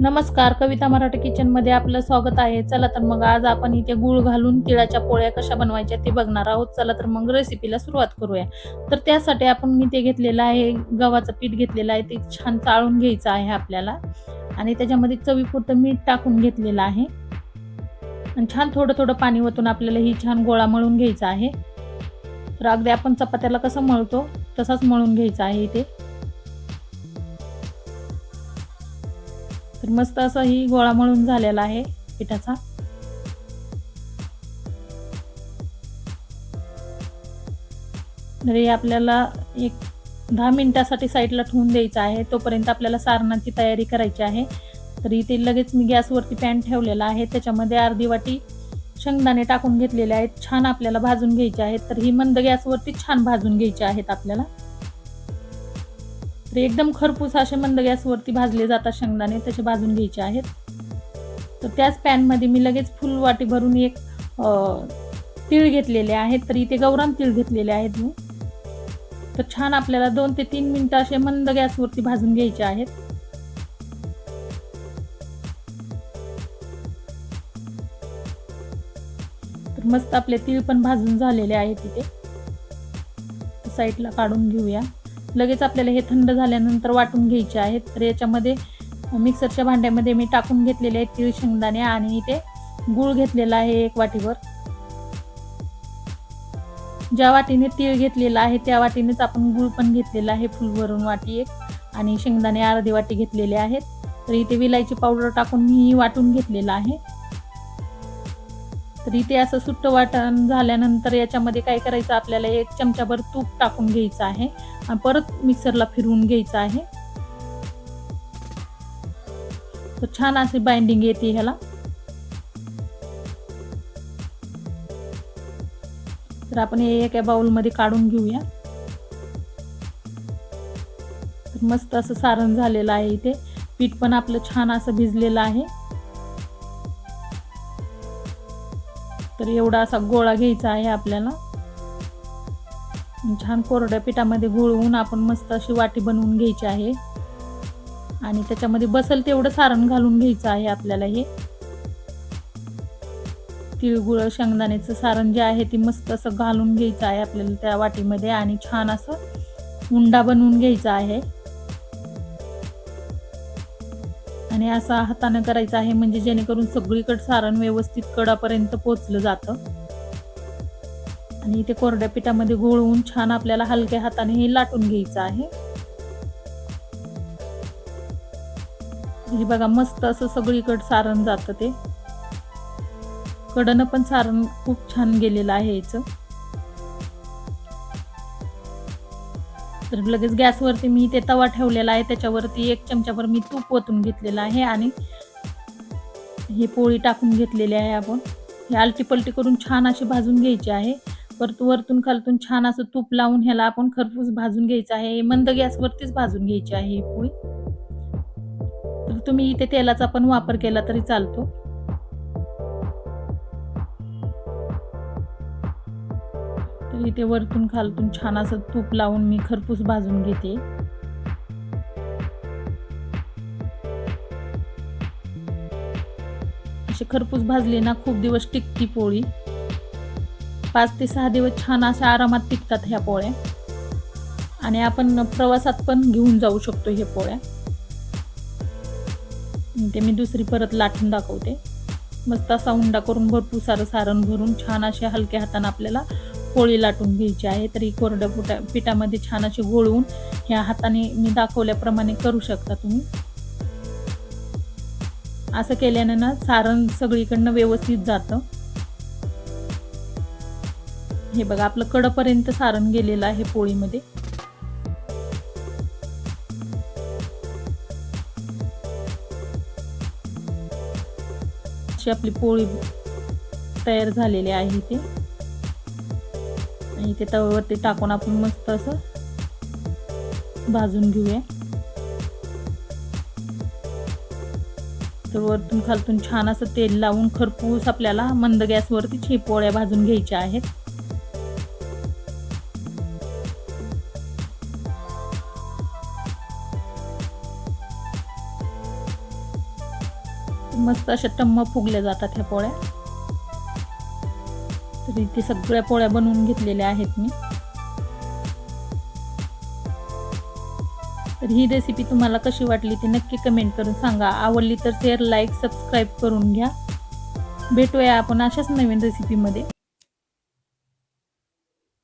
नमस्कार, कविता मराठी किचनमध्ये आपलं स्वागत आहे. चला तर मग आज आपण इथे गूळ घालून तिळाच्या पोळ्या कशा बनवायच्या ते बघणार आहोत. चला तर मग रेसिपीला सुरुवात करूया. तर त्यासाठी आपण इथे घेतलेलं आहे गव्हाचं पीठ घेतलेलं आहे. ते छान चाळून घ्यायचं आहे आपल्याला आणि त्याच्यामध्ये चवीपुरतं मीठ टाकून घेतलेलं आहे आणि छान थोडं थोडं पाणी ओतून आपल्याला ही छान गोळा मळून घ्यायचा आहे. तर अगदी आपण चपात्याला कसं मळतो तसाच मळून घ्यायचा आहे इथे. तर मस्त असा ही गोळा मळून झालेला आहे पिठाचा. तर हे आपल्याला एक 10 मिनिटासाठी साईडला ठेवून द्यायचं आहे. तोपर्यंत आपल्याला सारणाची तयारी करायची आहे. तर इथे लगेच मी गॅसवरती पॅन ठेवलेला आहे. त्याच्यामध्ये अर्धी वाटी शेंगदाणे टाकून घेतलेले आहेत. छान आपल्याला भाजून घ्यायचे आहेत. तर ही मंद गॅसवरती छान भाजून घ्यायचे आहेत आपल्याला. तर एकदम खरपूस असे मंद गॅसवरती भाजले जातात शेंगदाणे, तसे भाजून घ्यायचे आहेत. तर त्याच पॅनमध्ये मी लगेच फुल वाटी भरून एक तीळ घेतलेले आहेत. तर इथे गावरान तीळ घेतलेले आहेत मी. तर छान आपल्याला 2 ते 3 मिनिटं असे मंद गॅसवरती भाजून घ्यायचे आहेत. तर मस्त आपले तीळ पण भाजून झालेले आहेत इथे. साईडला काढून घेऊया. लगेच आपल्याला हे थंड झाल्यानंतर वाटून घ्यायचे आहेत. तर याच्यामध्ये मिक्सरच्या भांड्यामध्ये मी टाकून घेतलेले आहेत तीळ, शेंगदाणे आणि इथे गूळ घेतलेला आहे 1 वाटीभर. ज्या वाटीने तीळ घेतलेला आहे त्या वाटीनेच आपण गूळ पण घेतलेला आहे फुल भरून वाटी 1 आणि शेंगदाणे अर्धी वाटी घेतलेले आहेत. तर इथे विलायची पावडर टाकून मी वाटून घेतलेला आहे. तर इथे असं सुट्ट वाटण झाल्यानंतर याच्यामध्ये काय करायचं, आपल्याला 1 चमचाभर तूप टाकून घ्यायचं आहे आणि परत मिक्सरला फिरवून घ्यायचं आहे. तर छान अशी बाइंडिंग येते ह्याला. तर आपण हे एका बाउलमध्ये काढून घेऊया. तर मस्त असं सारण झालेलं आहे इथे. पीठ पण आपलं छान असं भिजलेलं आहे. तर एवढा असा गोळा घ्यायचा आहे आपल्याला. छान कोरड्या पिठामध्ये घोळवून आपण मस्त अशी वाटी बनवून घ्यायची आहे आणि त्याच्यामध्ये बसल तेवढं सारण घालून घ्यायचं आहे आपल्याला. हे तिळगुळ शेंगदाण्याचं सारण जे आहे ते मस्त असं घालून घ्यायचं आहे आपल्याला त्या वाटीमध्ये आणि छान असं उंडा बनवून घ्यायचा आहे आणि असा हाताने करायचा आहे म्हणजे जेणेकरून सगळीकडे सारण व्यवस्थित कडापर्यंत पोहोचलं जातं. आणि इथे कोरड्या पिठामध्ये घोळवून छान आपल्याला हलक्या हाताने हे लाटून घ्यायचं आहे. हे बघा मस्त असं सगळीकडे सारण जातं. ते कडनं पण सारण खूप छान गेलेलं आहे याचं. तर लगेच गॅसवरती मी ते तवा ठेवलेला आहे. त्याच्यावरती 1 चमचाभर मी तूप ओतून घेतलेलं आहे आणि ही पोळी टाकून घेतलेली आहे. आपण ही आलटी पलटी करून छान अशी भाजून घ्यायची आहे. वरतून खालतून छान असं तूप लावून ह्याला आपण खरपूस भाजून घ्यायचं आहे. मंद गॅसवरतीच भाजून घ्यायची आहे ही पोळी. तर तुम्ही इथे तेलाचा पण वापर केला तरी चालतो. तर इथे वरतून खालतून छान असं तूप लावून मी खरपूस भाजून घेते. अशी खरपूस भाजली ना खूप दिवस टिकती पोळी. 5 ते 6 दिवस छान अशा आरामात टिकतात ह्या पोळ्या आणि आपण प्रवासात पण घेऊन जाऊ शकतो हे पोळ्या. ते मी दुसरी परत लाटून दाखवते. मस्त असा उंडा करून भरपूर सारं सारण भरून छान अशा हलक्या हाताने आपल्याला पोळी लाटून घ्यायची आहे. तर ही कोरड्या पिठामध्ये छान अशी घोळवून ह्या हाताने मी दाखवल्याप्रमाणे करू शकता तुम्ही. असं केल्यानं ना सारण सगळीकडनं व्यवस्थित जातं. हे बघा आपलं कडपर्यंत सारण गेलेलं आहे पोळीमध्ये. अशी आपली पोळी तयार झालेली आहे इथे आणि इथे तव्यावरती टाकून आपण मस्त असं भाजून घेऊया. तर वरतून खालतून छान असं तेल लावून खरपूस आपल्याला मंद गॅसवरती ही पोळ्या भाजून घ्यायच्या आहेत. मस्त अशा टम्म फुगल्या जातात ह्या पोळ्या. तर इथे सगळ्या पोळ्या बनवून घेतलेल्या आहेत मी. तर ही रेसिपी तुम्हाला कशी वाटली ते नक्की कमेंट करून सांगा. आवडली तर शेअर, लाईक, सबस्क्राईब करून घ्या. भेटूया आपण अशाच नवीन रेसिपीमध्ये.